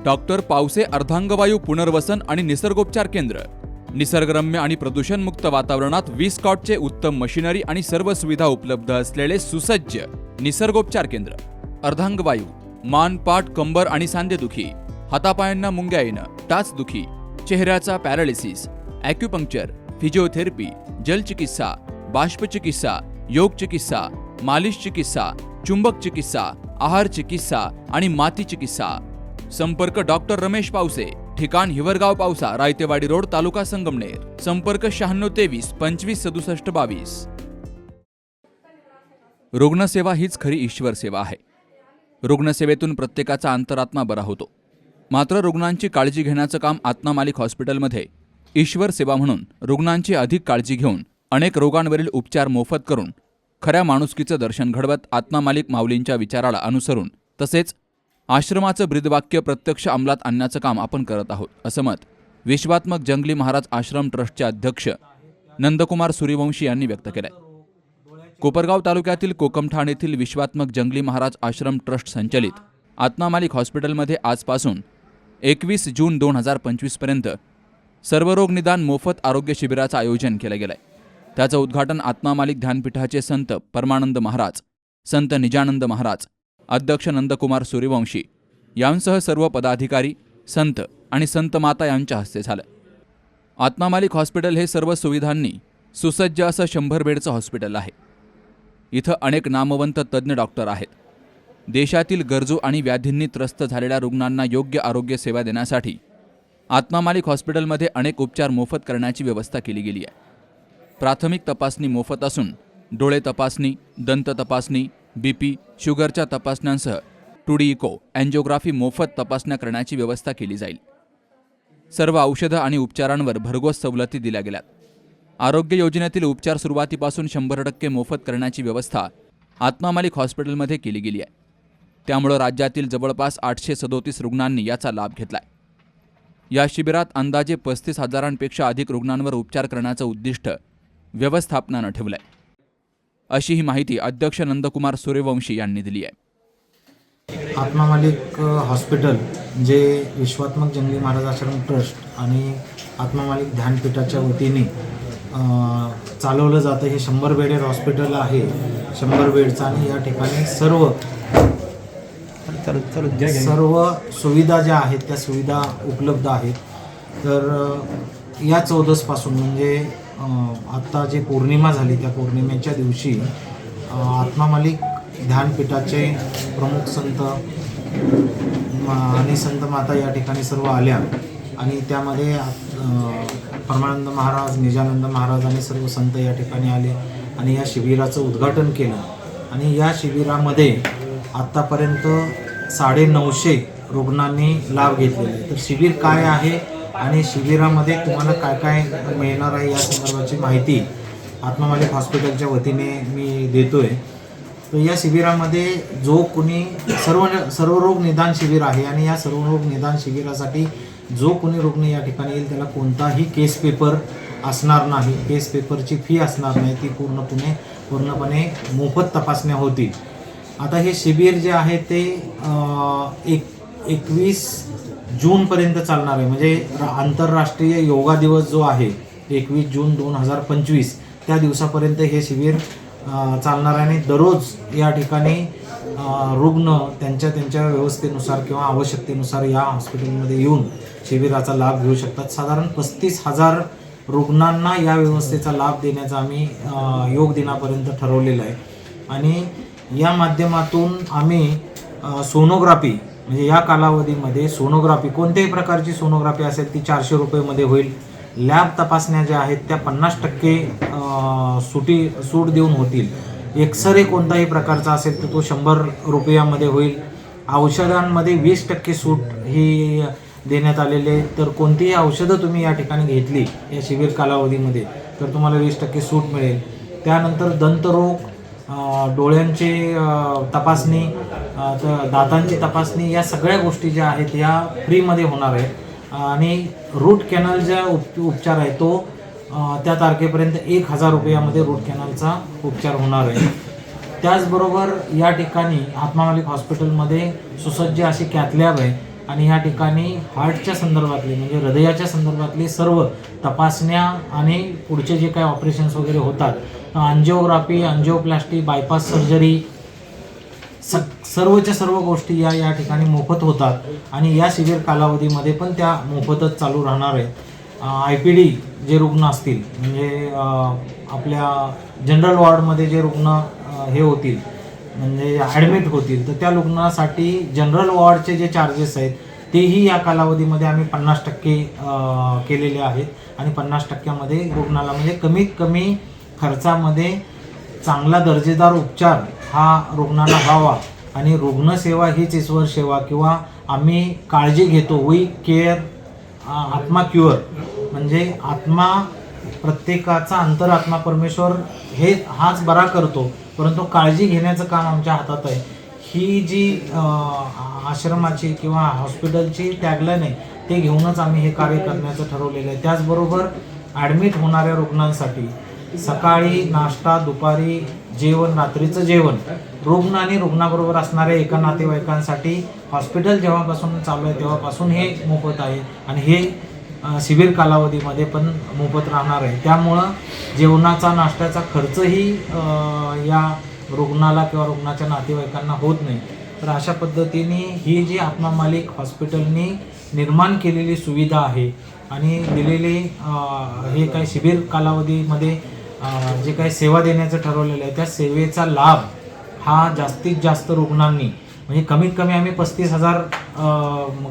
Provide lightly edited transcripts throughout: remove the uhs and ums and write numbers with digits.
Doctor Pawase अर्धांगवायू पुनर्वसन आणि निसर्गोपचार केंद्र। निसर्गरम्य आणि प्रदूषणमुक्त वातावरणात 20 कॉटचे उत्तम मशिनरी आणि सर्व सुविधा उपलब्ध असलेले सुसज्ज निसर्गोपचार केंद्र। अर्धांगवायू, मान, पाठ, कंबर आणि सांधेदुखी, हातापायांना मुंग्या येणं, टाचदुखी, चेहऱ्याचा पॅरालिसिस, ॲक्युपंक्चर, फिजिओथेरपी, जलचिकित्सा, बाष्पचिकित्सा, योग चिकित्सा, मालिश चिकित्सा, चुंबक चिकित्सा, आहार चिकित्सा आणि माती चिकित्सा। संपर्क डॉक्टर रमेश पावसे, ठिकाण हिवरगाव पावसा, रायतेवाडी रोड, तालुका संगमनेर। संपर्क 9623 25 67 22। रुग्णसेवा हीच खरी ईश्वर सेवा आहे। रुग्णसेवेतून प्रत्येकाचा अंतरात्मा बरा होतो। मात्र रुग्णांची काळजी घेण्याचं काम आत्मा मालिक हॉस्पिटलमध्ये ईश्वर सेवा म्हणून रुग्णांची अधिक काळजी घेऊन अनेक रोगांवरील उपचार मोफत करून खऱ्या माणुसकीचं दर्शन घडवत आत्मा मालिक माऊलींच्या विचाराला अनुसरून तसेच आश्रमाचं ब्रीदवाक्य प्रत्यक्ष अंमलात आणण्याचं काम आपण करत आहोत, असं मत विश्वात्मक जंगली महाराज आश्रम ट्रस्टचे अध्यक्ष नंदकुमार सूर्यवंशी यांनी व्यक्त केलंय। कोपरगाव तालुक्यातील कोकमठाण येथील विश्वात्मक जंगली महाराज आश्रम ट्रस्ट संचलित आत्मा मालिक हॉस्पिटलमध्ये आजपासून 21 जून 2025 पर्यंत सर्वरोग निदान मोफत आरोग्य शिबिराचं आयोजन केलं गेलंय। त्याचं उद्घाटन आत्मा मालिक ध्यानपीठाचे संत परमानंद महाराज, संत निजानंद महाराज, अध्यक्ष नंदकुमार सूर्यवंशी यांसह सर्व पदाधिकारी, संत आणि संत माता यांच्या हस्ते झालं। आत्मा मालिक हॉस्पिटल हे सर्व सुविधांनी सुसज्ज असं 100 बेडचं हॉस्पिटल आहे। इथं अनेक नामवंत तज्ज्ञ डॉक्टर आहेत। देशातील गरजू आणि व्याधींनी त्रस्त झालेल्या रुग्णांना योग्य आरोग्य सेवा देण्यासाठी आत्मा मालिक हॉस्पिटलमध्ये अनेक उपचार मोफत करण्याची व्यवस्था केली गेली आहे। प्राथमिक तपासणी मोफत असून डोळे तपासणी, दंत तपासणी, बीपी, शुगरच्या तपासण्यांसह 2D इको, अँजिओग्राफी मोफत तपासण्या करण्याची व्यवस्था केली जाईल। सर्व औषधं आणि उपचारांवर भरघोस सवलती दिल्या गेल्यात। आरोग्य योजनेतील उपचार सुरुवातीपासून 100% मोफत करण्याची व्यवस्था आत्मा मालिक हॉस्पिटलमध्ये केली गेली आहे। त्यामुळे राज्यातील जवळपास 837 रुग्णांनी याचा लाभ घेतलाय। या शिबिरात अंदाजे 35,000पेक्षा अधिक रुग्णांवर उपचार करण्याचं उद्दिष्ट व्यवस्थापनानं ठेवलंय, अशी ही माहिती अध्यक्ष नंदकुमार सूर्यवंशी यांनी दिली आहे। आत्मा मालिक हॉस्पिटल जे विश्वात्मक जंगली महाराज आश्रम ट्रस्ट आणि आत्मा मालिक ध्यानपीठाच्या वतीने चालवलं जातं हे 100 बेडेड हॉस्पिटल आहे। 100 बेडचं आणि या ठिकाणी सर्व सुविधा ज्या आहेत त्या सुविधा उपलब्ध आहेत। तर या 14पासून म्हणजे आत्ता जे पौर्णिमा झाली त्या पौर्णिमेच्या दिवशी आत्मा मालिक ध्यानपीठाचे प्रमुख संत आणि संत माता या ठिकाणी सर्व आल्या आणि त्यामध्ये परमानंद महाराज, निजानंद महाराज आणि सर्व संत या ठिकाणी आले आणि या शिबिराचं उद्घाटन केलं। आणि या शिबिरामध्ये आत्तापर्यंत 950 रुग्णांनी लाभ घेतलेला आहे। तर शिबिर काय आहे आणि शिबिरामध्ये तुम्हाला काय काय मिळणार आहे या संदर्भाची माहिती आत्मा मालिक हॉस्पिटलच्या वतीने मी देतोय। तर या शिबिरामध्ये जो कोणी सर्व रोग निदान शिबिर आहे आणि या सर्व रोग निदान शिबिरासाठी जो कोणी रुग्ण या ठिकाणी येईल त्याला कोणताही केस पेपर असणार नाही। केस पेपरची फी असणार नाही, ती पूर्णपणे मोफत तपासण्या होतील। आता हे शिबिर जे आहे ते 21 जूनपर्यंत चालणार आहे। म्हणजे आंतरराष्ट्रीय योगा दिवस जो आहे 21 जून 2025 त्या दिवसापर्यंत हे शिबिर चालणार आहे। आणि दररोज या ठिकाणी रुग्ण त्यांच्या व्यवस्थेनुसार किंवा आवश्यकतेनुसार या हॉस्पिटलमध्ये येऊन शिबिराचा लाभ घेऊ शकतात। साधारण 35,000 रुग्णांना या व्यवस्थेचा लाभ देण्याचा आम्ही योग दिनापर्यंत ठरवलेलं आहे। आणि या माध्यमातून आम्ही सोनोग्राफी म्हणजे या कालावधीमध्ये सोनोग्राफी कोणत्याही प्रकारची सोनोग्राफी असेल ती 400 रुपयेमध्ये होईल। लॅब तपासण्या ज्या आहेत त्या 50% सूट देऊन होतील। एक्सरे कोणताही प्रकारचा असेल तर तो 100 रुपयामध्ये होईल। औषधांमध्ये 20% सूट ही देण्यात आलेले आहे। तर कोणतीही औषधं तुम्ही या ठिकाणी घेतली या शिबिर कालावधीमध्ये तर तुम्हाला 20% सूट मिळेल। त्यानंतर दंतरोग, डोळ्यांची तपासणी, दातांची तपासणी या सगळ्या गोष्टी ज्या आहेत या फ्रीमध्ये होणार आहे। आणि रूट कॅनल ज्या उपचार आहे तो त्या तारखेपर्यंत 1000 रुपयामध्ये रूट कॅनलचा उपचार होणार आहे। त्याचबरोबर या ठिकाणी आत्मा मालिक हॉस्पिटलमध्ये सुसज्ज अशी कॅथ लॅब आहे आणि ह्या ठिकाणी हार्टच्या संदर्भातले म्हणजे हृदयाच्या संदर्भातले सर्व तपासण्या आणि पुढचे जे काही ऑपरेशन्स वगैरे होतात अँजिओग्राफी, अँजिओप्लास्टी, बायपास सर्जरी सर्वच्या सर्व गोष्टी या ठिकाणी मोफत होतात आणि या शिबिर कालावधीमध्ये पण त्या मोफतच चालू राहणार आहेत. IPD जे रुग्ण असतील म्हणजे आपल्या जनरल वॉर्डमध्ये जे रुग्ण हे होतील म्हणजे ॲडमिट होतील तर त्या रुग्णासाठी जनरल वॉर्डचे जे चार्जेस आहेत तेही या कालावधीमध्ये आम्ही 50% केलेले आहेत आणि 50%मध्ये रुग्णाला म्हणजे कमीत कमी खर्चामध्ये चांगला दर्जेदार उपचार हा रुग्णाला व्हावा आणि रुग्णसेवा हीच ईश्वर सेवा किंवा आम्ही काळजी घेतो वी केअर आत्मा क्युअर म्हणजे आत्मा प्रत्येकाचा अंतरात्मा परमेश्वर हाच बरा करतो परंतु काळजी घेण्याचं काम आमच्या हातात आहे. ही जी आश्रमाची किंवा हॉस्पिटलची टॅगलाईन आहे ते घेऊनच आम्ही हे कार्य करण्याचं ठरवलेलं आहे. त्याचबरोबर ॲडमिट होणाऱ्या रुग्णांसाठी सकाळी नाश्ता, दुपारी जेवण, रात्रीचं जेवण रुग्ण आणि रुग्णाबरोबर असणाऱ्या एका नातेवाईकांसाठी हॉस्पिटल जेव्हापासून चालू आहे तेव्हापासून हे मोफत आहे आणि हे शिबिर कालावधीमध्ये पण मोफत राहणार आहे. त्यामुळं जेवणाचा नाश्त्याचा खर्चही या रुग्णाला किंवा रुग्णाच्या नातेवाईकांना होत नाही. तर अशा पद्धतीने ही जी आत्मा मालिक हॉस्पिटलनी निर्माण केलेली सुविधा आहे आणि दिलेले हे काही शिबिर कालावधीमध्ये जे काही सेवा देण्याचं ठरवलेलं आहे त्या सेवेचा लाभ हा जास्तीत जास्त रुग्णांनी म्हणजे कमीत कमी आम्ही 35,000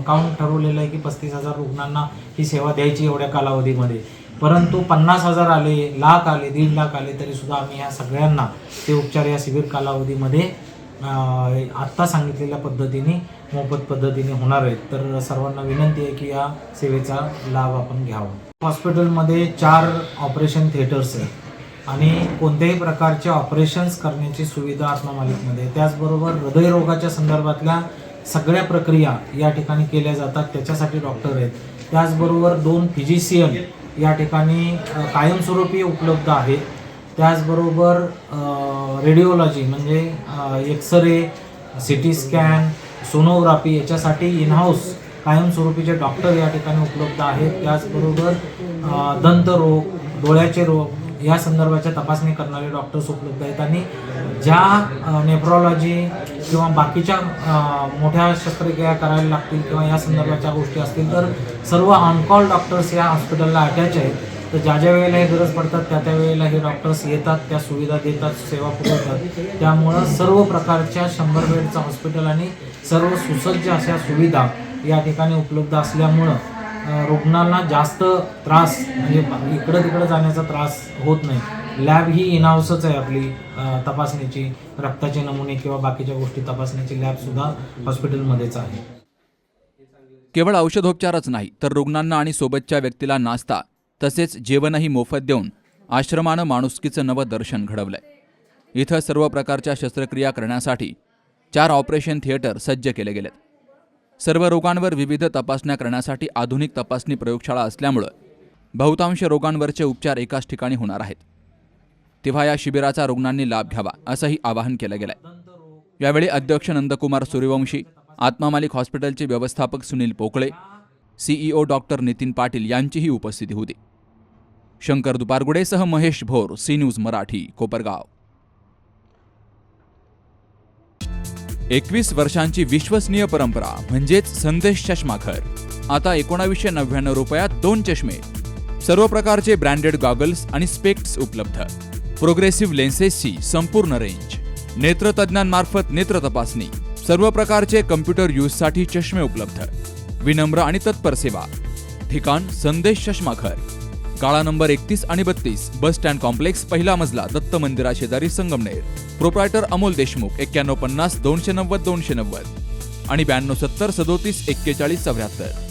काउंट ठरवलेलं आहे की 35,000 रुग्णांना ही सेवा द्यायची एवढ्या कालावधीमध्ये. परंतु 50,000 आले, लाख आले, 1.5 लाख आले तरीसुद्धा आम्ही ह्या सगळ्यांना ते उपचार या शिबिर कालावधीमध्ये आत्ता सांगितलेल्या पद्धतीने मोफत पद्धतीने होणार आहेत. तर सर्वांना विनंती आहे की या सेवेचा लाभ आपण घ्यावा. हॉस्पिटलमध्ये 4 ऑपरेशन थिएटर्स आहेत आणि कोणत्याही प्रकारचे ऑपरेशन्स करण्याची सुविधा आत्मा मालिकमध्ये. त्याचबरोबर हृदयरोगाच्या संदर्भातल्या सगळ्या प्रक्रिया या ठिकाणी केल्या जातात त्याच्यासाठी डॉक्टर आहेत. त्याचबरोबर 2 फिजिशियन या ठिकाणी कायमस्वरूपी उपलब्ध आहेत. त्याचबरोबर रेडिओलॉजी म्हणजे एक्सरे, CT स्कॅन, सोनोग्राफी याच्यासाठी इनहाऊस कायमस्वरूपीचे डॉक्टर या ठिकाणी उपलब्ध आहेत. त्याचबरोबर दंतरोग, डोळ्याचे रोग या संदर्भाच्या तपासणी करणारे डॉक्टर्स उपलब्ध आहेत आणि ज्या नेफ्रॉलॉजी किंवा बाकीच्या मोठ्या शस्त्रक्रिया करायला लागतील किंवा या संदर्भाच्या गोष्टी असतील तर सर्व ऑनकॉल डॉक्टर्स या हॉस्पिटलला अटॅच आहेत. तर ज्या वेळेला हे गरज पडतात त्या वेळेला हे डॉक्टर्स येतात, त्या सुविधा देतात, सेवा पुरवतात. त्यामुळं सर्व प्रकारच्या 100 बेडचं हॉस्पिटल आणि सर्व सुसज्ज अशा सुविधा या ठिकाणी उपलब्ध असल्यामुळं रुग्णांना जास्त त्रास म्हणजे इकडं तिकडं जाण्याचा त्रास होत नाही. लॅब ही इनहाऊसच आहे आपली तपासणीची, रक्ताचे नमुने किंवा बाकीच्या गोष्टी तपासण्याची लॅबसुद्धा हॉस्पिटलमध्येच आहे. केवळ औषधोपचारच नाही तर रुग्णांना आणि सोबतच्या व्यक्तीला नाश्ता तसेच जेवणही मोफत देऊन आश्रमानं माणुसकीचं नवं दर्शन घडवलंय. इथं सर्व प्रकारच्या शस्त्रक्रिया करण्यासाठी 4 ऑपरेशन थिएटर सज्ज केले गेलेत. सर्व रोगांवर विविध तपासण्या करण्यासाठी आधुनिक तपासणी प्रयोगशाळा असल्यामुळं बहुतांश रोगांवरचे उपचार एकाच ठिकाणी होणार आहेत. तेव्हा या शिबिराचा रुग्णांनी लाभ घ्यावा असंही आवाहन केलं गेलंय. यावेळी अध्यक्ष नंदकुमार सूर्यवंशी, आत्मा मालिक हॉस्पिटलचे व्यवस्थापक सुनील पोकळे, CEO डॉक्टर नितीन पाटील यांचीही उपस्थिती होती. शंकर दुपारगुडेसह महेश भोर, सी न्यूज मराठी, कोपरगाव. 21 वर्षांची विश्वसनीय परंपरा म्हणजेच संदेश चष्माघर. आता 1999 रुपयात 2 चष्मे, सर्व प्रकारचे ब्रँडेड गॉगल्स आणि स्पेक्ट्स उपलब्ध. प्रोग्रेसिव्ह लेन्सेसची संपूर्ण रेंज, नेत्रतज्ञांमार्फत नेत्र तपासणी, सर्व प्रकारचे कम्प्युटर यूजसाठी चष्मे उपलब्ध. विनम्र आणि तत्पर सेवा. ठिकाण संदेश चष्माघर, गाळा नंबर 31 आणि 32, बस स्टँड कॉम्प्लेक्स, पहिला मजला, दत्त मंदिरा शेजारी, संगमनेर. प्रोप्रायटर अमोल देशमुख. 9150 290 290 आणि 9270 37 41 74.